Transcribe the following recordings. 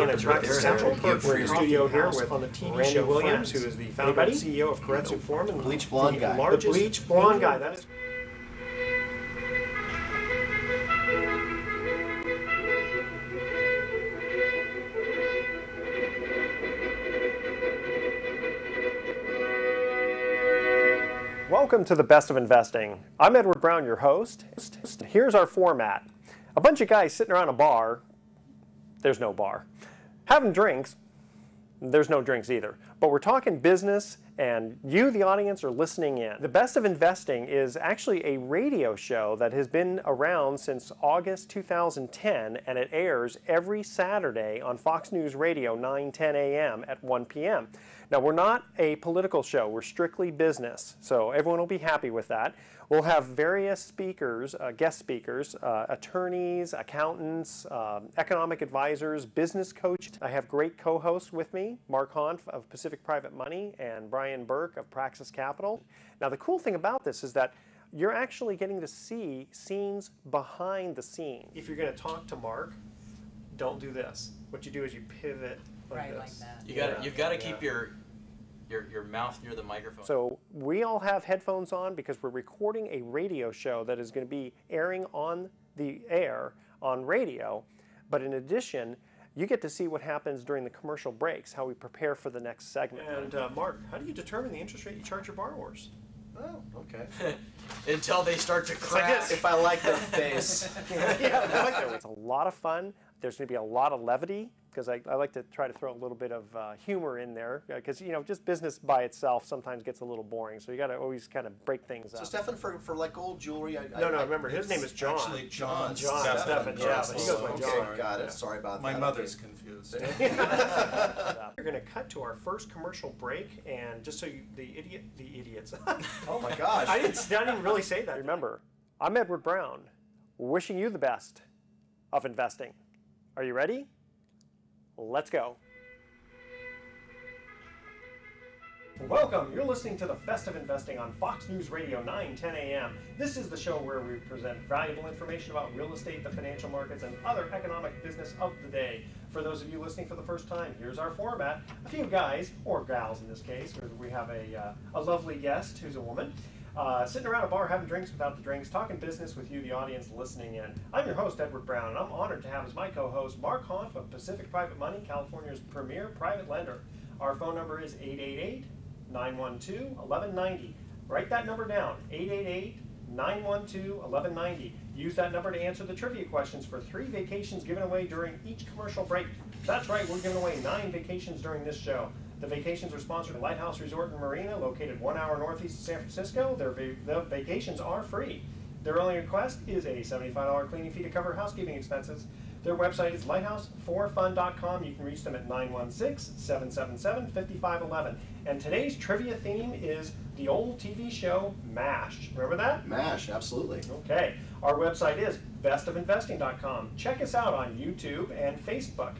in a truck central park studio here with on the TV Randy show Williams, who is the founder and CEO of Keiretsu Form and bleach blonde guy. The bleach blonde guy. That is. Welcome to the Best of Investing. I'm Edward Brown, your host. Here's our format. A bunch of guys sitting around a bar. There's no bar. Having drinks. There's no drinks either. But we're talking business, and you, the audience, are listening in. The Best of Investing is actually a radio show that has been around since August 2010, and it airs every Saturday on Fox News Radio, 9:10 a.m. at 1 p.m. Now, we're not a political show. We're strictly business, so everyone will be happy with that. We'll have various speakers, guest speakers, attorneys, accountants, economic advisors, business coaches. I have great co-hosts with me, Mark Hanf of Pacific Private Money and Brian Burke of Praxis Capital. Now, the cool thing about this is that you're actually getting to see scenes behind the scenes. If you're going to talk to Mark, don't do this. What you do is you pivot like this. Like that. You've got to keep your mouth near the microphone. So we all have headphones on because we're recording a radio show that is going to be airing on the air on radio. But in addition, you get to see what happens during the commercial breaks, how we prepare for the next segment. And Mark, how do you determine the interest rate you charge your borrowers? Oh, okay. Until they start to crack. Like if I like their face. Yeah, I like that. It's a lot of fun. There's going to be a lot of levity because I like to try to throw a little bit of humor in there because, you know, just business by itself sometimes gets a little boring. So you got to always kind of break things up. So Stefan, for like gold jewelry, No, remember, his name is John. Actually, John. Stefan, yeah, but he goes by John. Okay, got it. Sorry about that. My mother's confused. We're going to cut to our first commercial break, and just so you, the idiots. Oh my gosh. I didn't really say that. Remember, I'm Edward Brown, wishing you the best of investing. Are you ready? Let's go. Welcome. You're listening to the Best of Investing on Fox News Radio, 9:10 a.m. This is the show where we present valuable information about real estate, the financial markets, and other economic business of the day. For those of you listening for the first time, here's our format. A few guys, or gals in this case, we have a lovely guest who's a woman, sitting around a bar having drinks without the drinks, talking business with you, the audience, listening in. I'm your host, Edward Brown, and I'm honored to have as my co-host Mark Hanf of Pacific Private Money, California's premier private lender. Our phone number is 888-912-1190. Write that number down, 888-912-1190. Use that number to answer the trivia questions for 3 vacations given away during each commercial break. That's right, we're giving away 9 vacations during this show. The vacations are sponsored by Lighthouse Resort and Marina, located 1 hour northeast of San Francisco. The vacations are free. Their only request is a $75 cleaning fee to cover housekeeping expenses. Their website is lighthouse4fun.com. You can reach them at 916-777-5511. And today's trivia theme is the old TV show MASH. Remember that? MASH, absolutely. Okay. Our website is bestofinvesting.com. Check us out on YouTube and Facebook.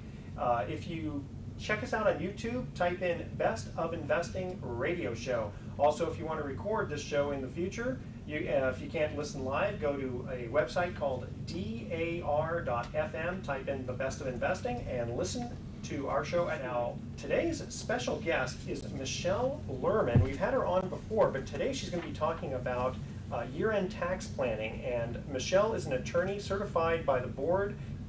If you check us out on YouTube, type in Best of Investing Radio Show. Also, if you want to record this show in the future, if you can't listen live, go to a website called dar.fm, type in the Best of Investing, and listen to our show. Now, today's special guest is Michelle Lerman. We've had her on before, but today she's going to be talking about year-end tax planning. And Michelle is an attorney certified by the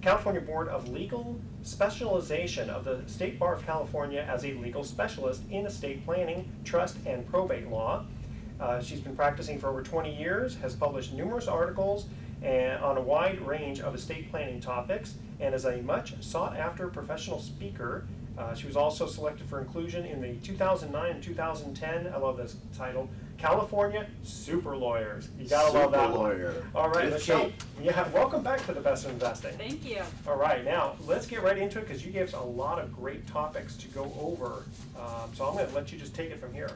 California Board of Legal Specialization of the State Bar of California as a legal specialist in estate planning, trust, and probate law. She's been practicing for over 20 years, has published numerous articles on a wide range of estate planning topics, and is a much sought-after professional speaker. She was also selected for inclusion in the 2009 and 2010, I love this title, California Super Lawyers. You gotta love that Lawyer. one. All right, Michelle. Yeah, welcome back to the Best of Investing. Thank you. All right, now let's get right into it because you gave us a lot of great topics to go over. So I'm going to let you just take it from here.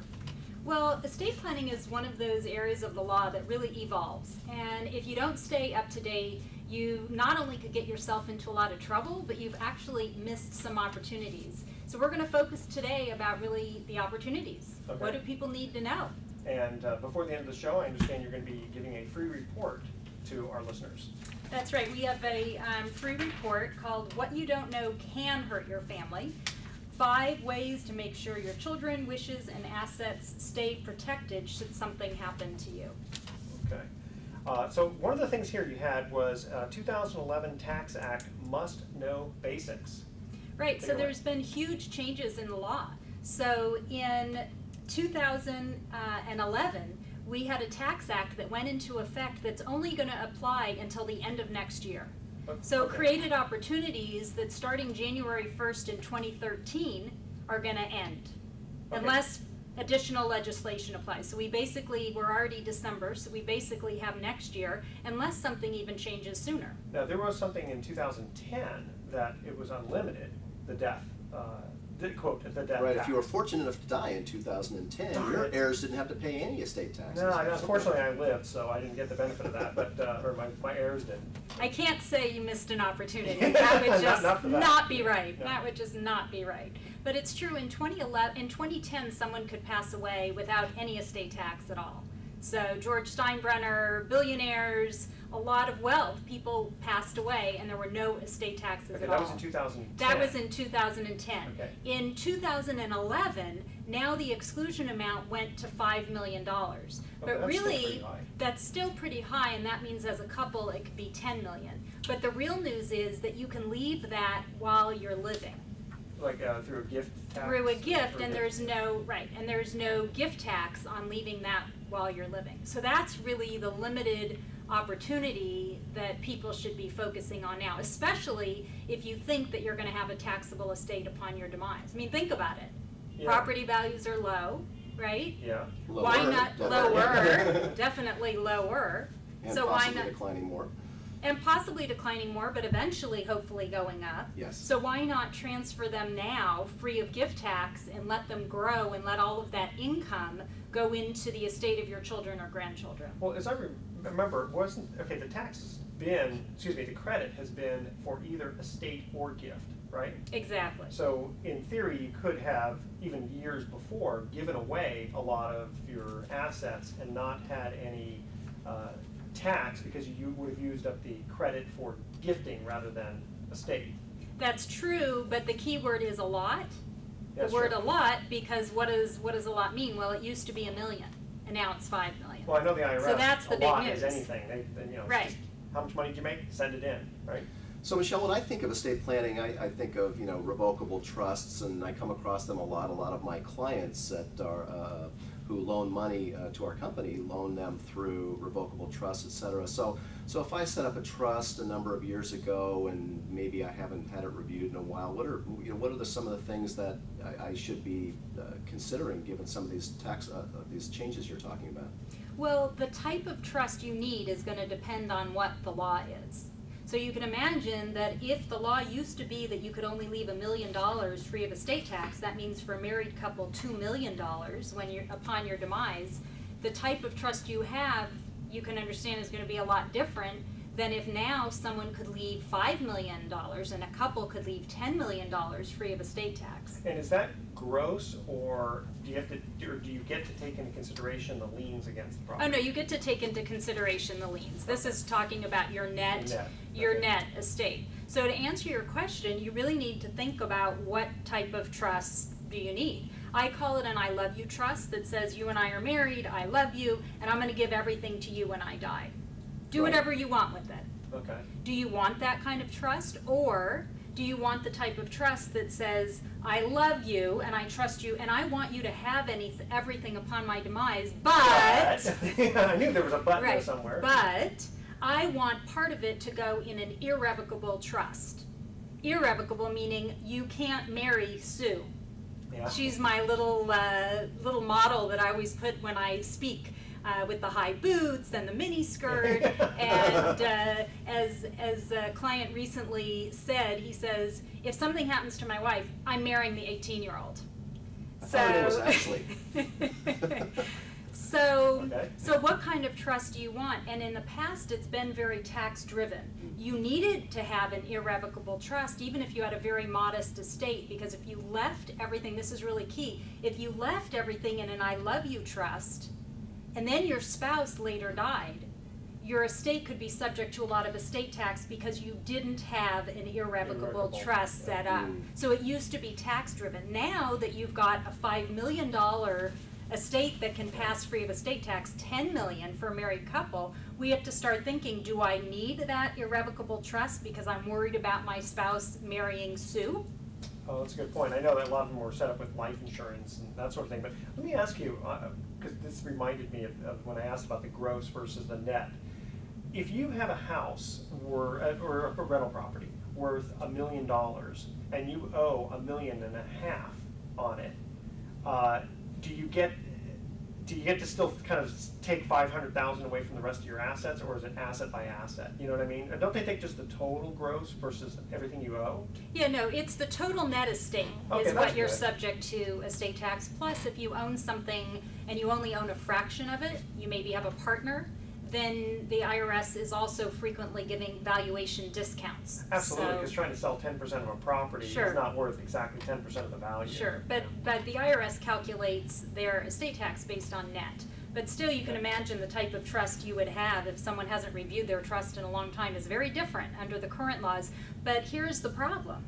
Well, estate planning is one of those areas of the law that really evolves. And if you don't stay up to date, you not only could get yourself into a lot of trouble, but you've actually missed some opportunities. So we're going to focus today about really the opportunities. Okay. What do people need to know? And before the end of the show, I understand you're going to be giving a free report to our listeners? That's right. We have a free report called What You Don't Know Can Hurt Your Family. 5 ways to make sure your children, wishes, and assets stay protected should something happen to you. Okay. So one of the things here you had was 2011 Tax Act must know basics. Right, Take so it away. there's been huge changes in the law. So in 2011, we had a tax act that went into effect that's only going to apply until the end of next year. So Okay. created opportunities that starting January 1st in 2013 are going to end, Okay. unless additional legislation applies. So we're already December, so we basically have next year, unless something even changes sooner. Now, there was something in 2010 that it was unlimited, the death, the death Right, tax. if you were fortunate enough to die in 2010, Darn your it. heirs didn't have to pay any estate taxes. No, unfortunately I lived, so I didn't get the benefit of that, but, or my heirs did. I can't say you missed an opportunity. That would just Not for that. not be right. No. That would just not be right. But it's true, in 2010, someone could pass away without any estate tax at all. So George Steinbrenner, billionaires, a lot of wealth, people passed away and there were no estate taxes Okay, at that all. was in 2010. That was in 2010. Okay. In 2011, now the exclusion amount went to $5 million. But that's still really, pretty high. that's still pretty high, and that means as a couple it could be $10 million. But the real news is that you can leave that while you're living. Like through a gift tax? Through a gift, Or and there's no gift tax on leaving that while you're living. So that's really the limited opportunity that people should be focusing on now, especially if you think that you're going to have a taxable estate upon your demise. I mean, think about it. Yeah. Property values are low, right? Yeah. Lower, Why not definitely. lower? Definitely lower. And So why possibly not? declining more. And possibly declining more, but eventually, hopefully, going up. Yes. So why not transfer them now, free of gift tax, and let them grow and let all of that income go into the estate of your children or grandchildren? Well, as I remember, the credit has been for either estate or gift, right? Exactly. So in theory, you could have, even years before, given away a lot of your assets and not had any tax because you would have used up the credit for gifting rather than estate. That's true, but the key word is a lot. That's The word true. a lot, because what does a lot mean? Well, it used to be $1 million, and now it's $5 million. Well, I know the IRS, So that's the a big lot news. is anything. They it's Right. just, how much money did you make? Send it in, right? So Michelle, when I think of estate planning, I think of revocable trusts, and I come across them a lot. A lot of my clients that are who loan money to our company loan them through revocable trusts, etc. So if I set up a trust a number of years ago and maybe I haven't had it reviewed in a while, what are some of the things that I should be considering given some of these these changes you're talking about? Well, the type of trust you need is going to depend on what the law is. So you can imagine that if the law used to be that you could only leave $1 million free of estate tax, that means for a married couple $2 million upon your demise. The type of trust you have, you can understand, is going to be a lot different than if now someone could leave $5 million and a couple could leave $10 million free of estate tax. And is that gross, or do you get to take into consideration the liens against the Oh property? no, you get to take into consideration the liens. This is talking about your net Okay. net estate. So to answer your question, you really need to think about what type of trust do you need. I call it an I love you trust that says you and I are married, I love you, and I'm going to give everything to you when I die. Do Right. whatever you want with it. Okay. Do you want that kind of trust, or do you want the type of trust that says I love you and I trust you and I want you to have everything upon my demise, but I knew there was a but there right, somewhere. but I want part of it to go in an irrevocable trust. Irrevocable meaning you can't marry Sue. Yeah. She's my little model that I always put when I speak, with the high boots and the mini skirt. And as a client recently said, he says, if something happens to my wife, I'm marrying the 18-year-old. I thought it was Ashley. So, Okay. so what kind of trust do you want? And in the past, it's been very tax driven. You needed to have an irrevocable trust, even if you had a very modest estate, because if you left everything, this is really key, if you left everything in an I love you trust, and then your spouse later died, your estate could be subject to a lot of estate tax because you didn't have an irrevocable Irrevocable, trust set up. So it used to be tax driven. Now that you've got a $5 million estate that can pass free of estate tax, $10 million for a married couple, we have to start thinking, do I need that irrevocable trust because I'm worried about my spouse marrying Sue? Oh, that's a good point. I know that a lot of them were set up with life insurance and that sort of thing, but let me ask you, because this reminded me of when I asked about the gross versus the net. If you have a house or a rental property worth $1 million and you owe $1.5 million on it, do you get to still kind of take $500,000 away from the rest of your assets, or is it asset by asset? You know what I mean? Don't they take just the total gross versus everything you owe? Yeah, no, it's the total net estate Okay, is what that's you're good. subject to estate tax. Plus, if you own something and you only own a fraction of it, you maybe have a partner, then the IRS is also frequently giving valuation discounts. Absolutely, So- because trying to sell 10% of a property Sure. is not worth exactly 10% of the value. Sure, but the IRS calculates their estate tax based on net. But still, you can imagine the type of trust you would have if someone hasn't reviewed their trust in a long time is very different under the current laws. But here's the problem.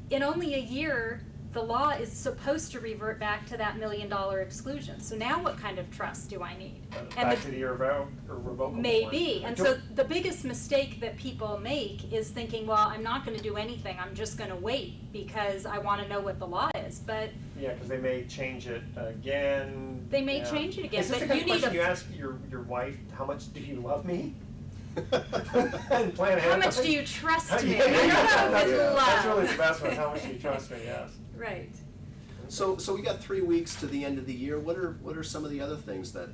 In only a year, the law is supposed to revert back to that $1 million exclusion. So now what kind of trust do I need? And Back to the irrevocable one. maybe. And Don't- so the biggest mistake that people make is thinking, well, I'm not going to do anything. I'm just going to wait because I want to know what the law is. But Yeah, because they may change it again. They may Yeah. change it again, Is this but the kind you of need question a- you ask your wife, how much do you love me? And plan ahead. how much do you trust me? Yeah, I don't know if it's yeah. love. That's really the best one. How much do you trust me? Yes. Right. So we got 3 weeks to the end of the year. What are some of the other things that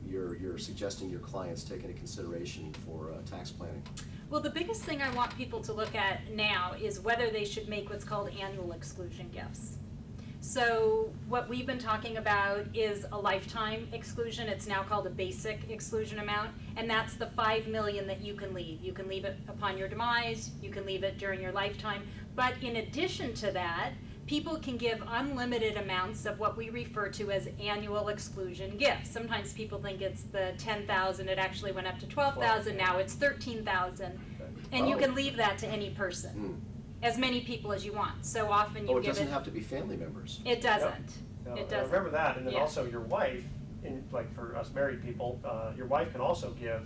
you're suggesting your clients take into consideration for tax planning? Well, the biggest thing I want people to look at now is whether they should make what's called annual exclusion gifts. So what we've been talking about is a lifetime exclusion. It's now called a basic exclusion amount, and that's the $5 million that you can leave. You can leave it upon your demise, you can leave it during your lifetime, but in addition to that, people can give unlimited amounts of what we refer to as annual exclusion gifts. Sometimes people think it's the $10,000, it actually went up to $12,000, now it's $13,000. And you Oh. can leave that to any person, as many people as you want. So often you Oh, it give doesn't it, have to be family members. it doesn't. No, It I doesn't. remember that, and then Yeah. also your wife, like for us married people, your wife can also give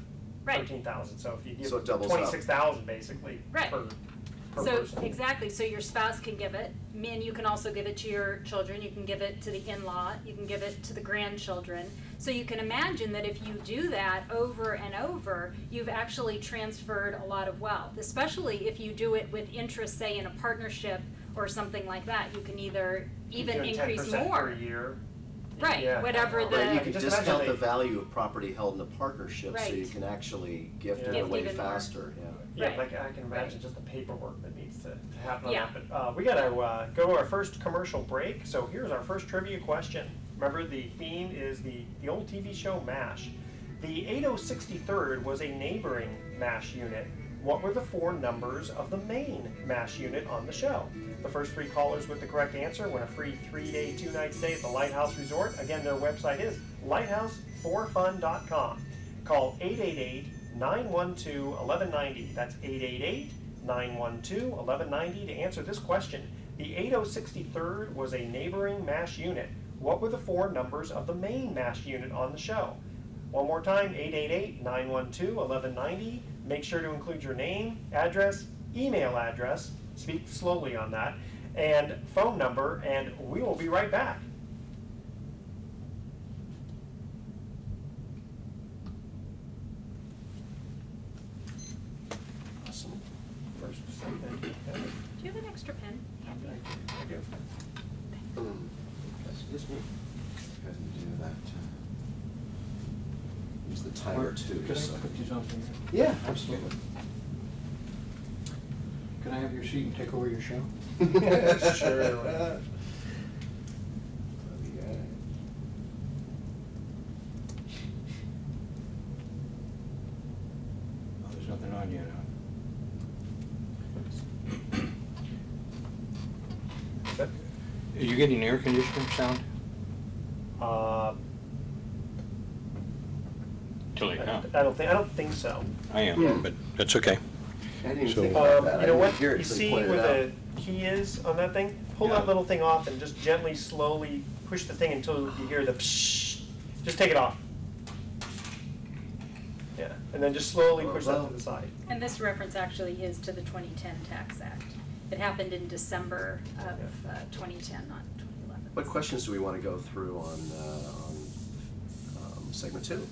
Right. 13,000. So if you give So it doubles up. 26,000 basically Right. per So, person. exactly, so your spouse can give it, and you can also give it to your children, you can give it to the in-law, you can give it to the grandchildren. So you can imagine that if you do that over and over, you've actually transferred a lot of wealth, especially if you do it with interest, say in a partnership or something like that. You can either even Doing increase 10% more. per year. Right, Yeah. whatever the- Right, you can Just discount imagine the they- value of property held in a partnership, so you Right. can actually gift Yeah. it Gift away even more. faster, yeah. Yeah, Right. like I can imagine Right. just the paperwork that needs to happen on Yeah. that. But we gotta go to our first commercial break. So here's our first trivia question. Remember, the theme is the old TV show MASH. The 8063rd was a neighboring MASH unit. What were the 4 numbers of the main MASH unit on the show? The first 3 callers with the correct answer win a free 3-day, 2-night stay at the Lighthouse Resort. Again, their website is lighthouse4fun.com. Call 888-912-1190. That's 888-912-1190 to answer this question. The 8063rd was a neighboring MASH unit. What were the 4 numbers of the main MASH unit on the show? One more time, 888-912-1190. Make sure to include your name, address, email address, speak slowly on that, and phone number, and we will be right back. Awesome. First statement. Do you have an extra pen? Handy? I do. Excuse me. Go ahead and do that. Use the timer too. Could I so- put these on for you? Yeah, absolutely. Can I have your seat and take over your show? Sure. Oh, there's nothing on yet, huh? Are you getting air conditioner sound? Till they come. I don't think so. I am, but that's okay. I didn't even So- think about that. I You know didn't what? hear it You till see pointed where it the key is on that thing? Pull Yeah. that little thing off and just gently, slowly push the thing until you hear the pshh. Just take it off. Yeah, and then just slowly push that to the side. And this reference actually is to the 2010 Tax Act. It happened in December of 2010, not 2011. What questions do we want to go through on segment 2?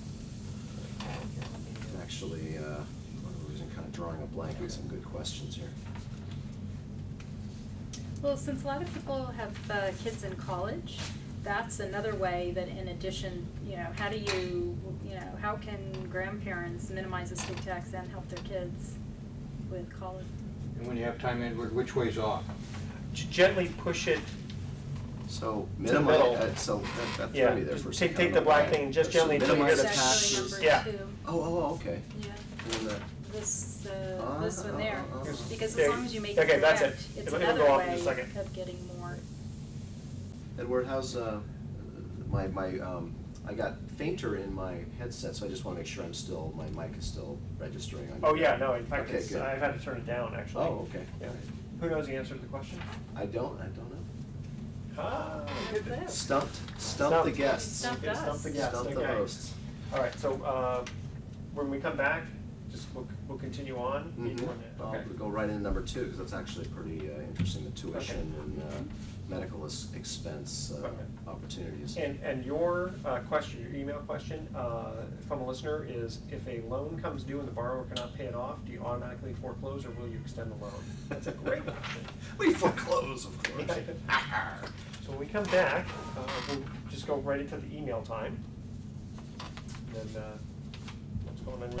Actually, we're kind of drawing a blank on some good questions here. Well, since a lot of people have kids in college, that's another way that in addition, how do how can grandparents minimize estate tax and help their kids with college? And when you have time, Edward, which way's off? Gently push it. So the minimize, middle. so that Yeah, threw me there for a just second. take the black thing and just So gently until you hear minimize the That's actually taxes. number Yeah. 2. Oh, okay. Yeah. And then the- This one there. Because There- as long as you make okay, it that's correct, it. it's It'll another go off in a way second. of getting more. Edward, how's I got fainter in my headset, so I just want to make sure my mic is still registering on. Oh, yeah, no, in fact, Okay, good. I've had to turn it down, actually. Oh, okay. Yeah. Who knows the answer to the question? I don't know. Ah, What's that? Stump the guests. Stump Okay, stump the guests, Stump the okay. hosts. All right, so when we come back, we'll continue on. I'll Okay. go right into number 2, because that's actually pretty interesting, the tuition and medical expense Okay. opportunities. And your question, your email question from a listener is, if a loan comes due and the borrower cannot pay it off, do you automatically foreclose or will you extend the loan? That's a great question. We foreclose, of course. So when we come back, we'll just go right into the email time. And what's going on?